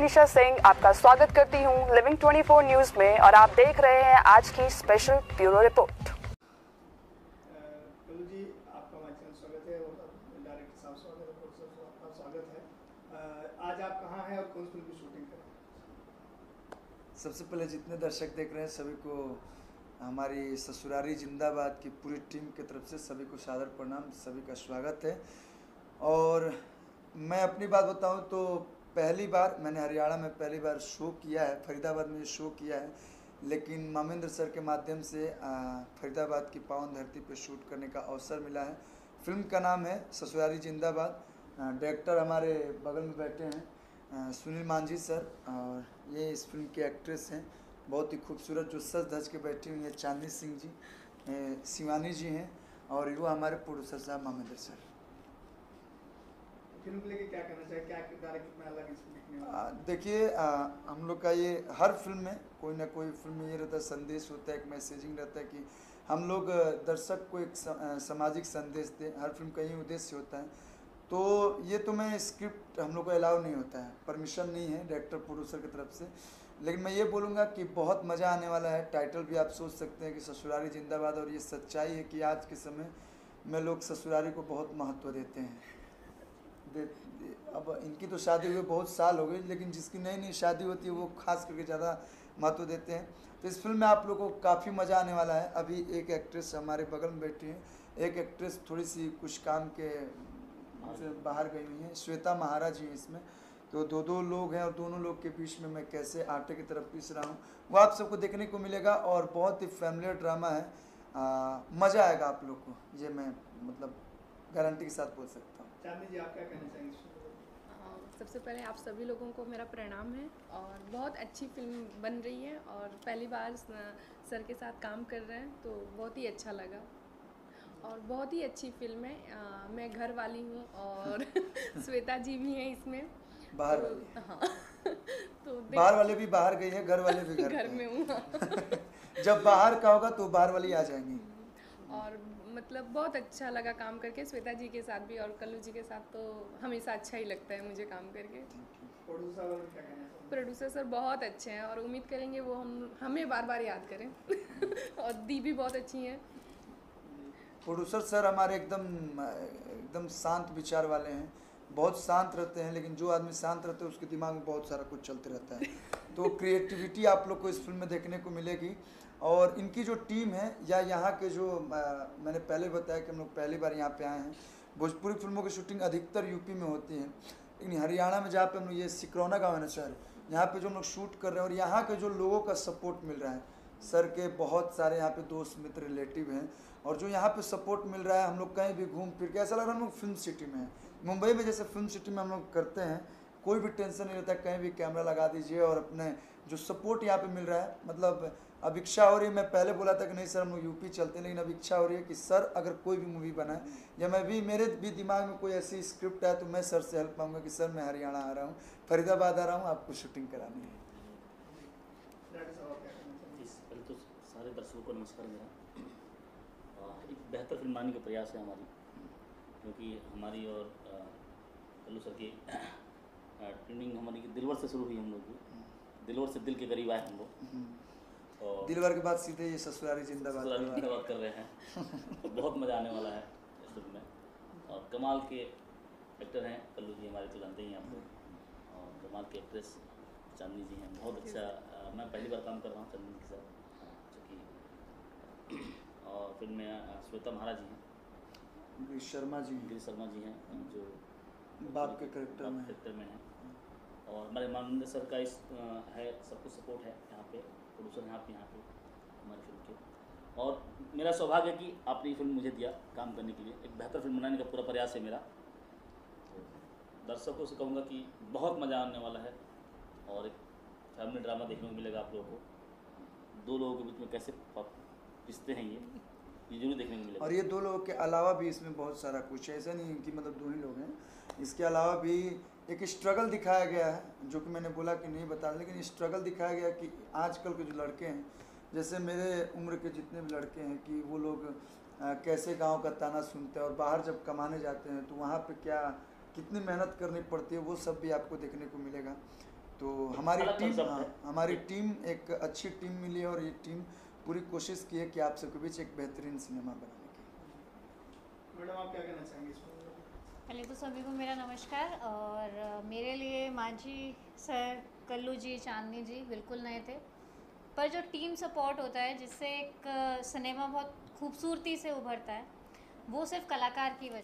मनीषा सिंह आपका स्वागत करती हूं लिविंग 24 न्यूज में और आप देख रहे हैं आज की स्पेशल ब्यूरो रिपोर्ट। कल्लू जी, आपका हमारे चैनल स्वागत है और डायरेक्टर साहब स्वागत है, प्रोड्यूसर साहब आपका स्वागत है। आज आप कहाँ हैं और कौन सी फिल्म की शूटिंग कर रहे हैं? सबसे पहले जितने दर्शक देख रहे हैं सभी को हमारी ससुरारी जिंदाबाद की पूरी टीम की तरफ से सभी को सादर प्रणाम, सभी का स्वागत है। और मैं अपनी बात बताऊं तो पहली बार मैंने हरियाणा में पहली बार शो किया है, फरीदाबाद में शो किया है, लेकिन मामेंद्र सर के माध्यम से फरीदाबाद की पावन धरती पर शूट करने का अवसर मिला है। फिल्म का नाम है ससुरारी जिंदाबाद। डायरेक्टर हमारे बगल में बैठे हैं सुनील मांझी सर, और ये इस फिल्म के एक्ट्रेस हैं, बहुत ही खूबसूरत जो सज धज के बैठी हुई हैं चांदनी सिंह जी, शिवानी जी हैं, और वो हमारे प्रोड्यूसर साहब मामेंद्र सर। फिल्म को लेके क्या कहना चाहिए, क्या किरदार है, कितना अलग इसमें दिखने वाला है? देखिए, हम लोग का ये हर फिल्म में कोई ना कोई फिल्म में ये रहता है, संदेश होता है, एक मैसेजिंग रहता है कि हम लोग दर्शक को एक सामाजिक संदेश दें। हर फिल्म का यही उद्देश्य होता है। तो ये तो मैं स्क्रिप्ट हम लोग को अलाउ नहीं होता है, परमिशन नहीं है डायरेक्टर प्रोड्यूसर की तरफ से, लेकिन मैं ये बोलूँगा कि बहुत मज़ा आने वाला है। टाइटल भी आप सोच सकते हैं कि ससुरारी जिंदाबाद, और ये सच्चाई है कि आज के समय में लोग ससुरारी को बहुत महत्व देते हैं। अब इनकी तो शादी हुए बहुत साल हो गए, लेकिन जिसकी नई नई शादी होती है वो खास करके ज़्यादा महत्व देते हैं। तो इस फिल्म में आप लोगों को काफ़ी मज़ा आने वाला है। अभी एक एक्ट्रेस हमारे बगल में बैठी है, एक एक्ट्रेस थोड़ी सी कुछ काम के से बाहर गई हुई हैं, श्वेता महाराज जी इसमें। तो दो लोग हैं और दोनों लोग के बीच में मैं कैसे आटे की तरफ पीस रहा हूँ वो आप सबको देखने को मिलेगा, और बहुत ही फैमिलियर ड्रामा है। मज़ा आएगा आप लोग को, ये मैं मतलब गारंटी के साथ बोल सकता हूँ। चांदनी जी, आप क्या कहना चाहेंगे? सबसे पहले आप सभी लोगों को मेरा प्रणाम है, और बहुत अच्छी फिल्म बन रही है और पहली बार सर के साथ काम कर रहे हैं तो बहुत ही अच्छा लगा, और बहुत ही अच्छी फिल्म है। मैं घर वाली हूँ और श्वेता जी भी हैं इसमें, बाहर तो, वाले हाँ तो बाहर वाले भी बाहर गई है, घर वाले भी घर में हूँ। जब बाहर का होगा तो बाहर वाली आ जाएंगी। और मतलब बहुत अच्छा लगा काम करके श्वेता जी के साथ भी, और कल्लू जी के साथ तो हमेशा अच्छा ही लगता है मुझे काम करके। प्रोड्यूसर वाले क्या कहना चाहेंगे? प्रोड्यूसर सर बहुत अच्छे हैं और उम्मीद करेंगे वो हमें बार बार याद करें। और दी भी बहुत अच्छी हैं। प्रोड्यूसर सर हमारे एकदम शांत विचार वाले हैं, बहुत शांत रहते हैं, लेकिन जो आदमी शांत रहता है उसके दिमाग में बहुत सारा कुछ चलते रहता है। तो क्रिएटिविटी आप लोग को इस फिल्म में देखने को मिलेगी। और इनकी जो टीम है या यहाँ के जो मैंने पहले बताया कि हम लोग पहली बार यहाँ पे आए हैं। भोजपुरी फिल्मों की शूटिंग अधिकतर यूपी में होती है, लेकिन हरियाणा में जहाँ पे हम लोग, ये सिकरौना गाँव है ना शहर, यहाँ पे जो हम लोग शूट कर रहे हैं और यहाँ के जो लोगों का सपोर्ट मिल रहा है, सर के बहुत सारे यहाँ पे दोस्त मित्र रिलेटिव हैं, और जो यहाँ पे सपोर्ट मिल रहा है, हम लोग कहीं भी घूम फिर के ऐसा लग रहा है हम लोग फिल्म सिटी में हैं। मुंबई में जैसे फिल्म सिटी में हम लोग करते हैं, कोई भी टेंशन नहीं रहता, कहीं भी कैमरा लगा दीजिए, और अपने जो सपोर्ट यहाँ पे मिल रहा है, मतलब अब इच्छा हो रही है, मैं पहले बोला था कि नहीं सर हम लोग यूपी चलते हैं, लेकिन अब इच्छा हो रही है कि सर अगर कोई भी मूवी बनाए या मेरे भी दिमाग में कोई ऐसी स्क्रिप्ट है तो मैं सर से हेल्प पाऊंगा कि सर मैं हरियाणा आ रहा हूँ, फरीदाबाद आ रहा हूँ, आपको शूटिंग करानी है। डायरेक्टर साहब, आप क्या कहना चाहेंगे? पहले तो सारे दर्शकों को नमस्कार मेरा। एक बेहतर फिल्म बनाने का प्रयास है हमारी, क्योंकि हमारी और कल्लू सर की ट्रेनिंग हमारी दिलवर से शुरू हुई। हम लोग की दिलवर से दिल के करीब आए हम लोग, और दिलवर के बाद सीधे ये ससुरारी जिंदाबाद कर रहे हैं। तो बहुत मज़ा आने वाला है इस फिल्म में, और कमाल के एक्टर हैं कल्लू जी हमारे, तो जानते ही हैं आप लोग, और कमाल के एक्ट्रेस चांदनी जी हैं। बहुत अच्छा, मैं पहली बार काम कर रहा हूँ चांदनी के साथ, जो कि और फिल्म में श्वेता महाराज जी हैं, गिरीश शर्मा जी हैं जो बाप के कैरेक्टर में हैं, और हमारे माननीय सर का इस है सब कुछ सपोर्ट है यहाँ पे, प्रोड्यूसर यहाँ पे हमारी फिल्म के। और मेरा सौभाग्य है कि आपने ये फिल्म मुझे दिया काम करने के लिए। एक बेहतर फिल्म बनाने का पूरा प्रयास है मेरा। तो दर्शकों से कहूँगा कि बहुत मज़ा आने वाला है, और एक फैमिली ड्रामा देखने को मिलेगा आप लोगों को। दो लोगों के बीच में कैसे रिश्ते हैं ये जरूर देखने को मिलेगा। और ये दो लोगों के अलावा भी इसमें बहुत सारा कुछ है, ऐसा नहीं कि मतलब दो ही लोग हैं, इसके अलावा भी एक स्ट्रगल दिखाया गया है, जो कि मैंने बोला कि नहीं बता, लेकिन स्ट्रगल दिखाया गया कि आजकल के जो लड़के हैं, जैसे मेरे उम्र के जितने भी लड़के हैं, कि वो लोग कैसे गांव का ताना सुनते हैं और बाहर जब कमाने जाते हैं तो वहाँ पे क्या कितनी मेहनत करनी पड़ती है, वो सब भी आपको देखने को मिलेगा। तो हमारी अलग टीम concept हाँ, है। हमारी टीम एक अच्छी टीम मिली है और ये टीम पूरी कोशिश की है कि आप सबके बीच एक बेहतरीन सिनेमा बनाने की। मैडम आप क्या कहना चाहेंगे इस फिल्म में? पहले तो सभी को मेरा नमस्कार। और मेरे लिए मांझी सर, कल्लू जी, चांदनी जी बिल्कुल नए थे, पर जो टीम सपोर्ट होता है जिससे एक सिनेमा बहुत खूबसूरती से उभरता है, वो सिर्फ कलाकार की वजह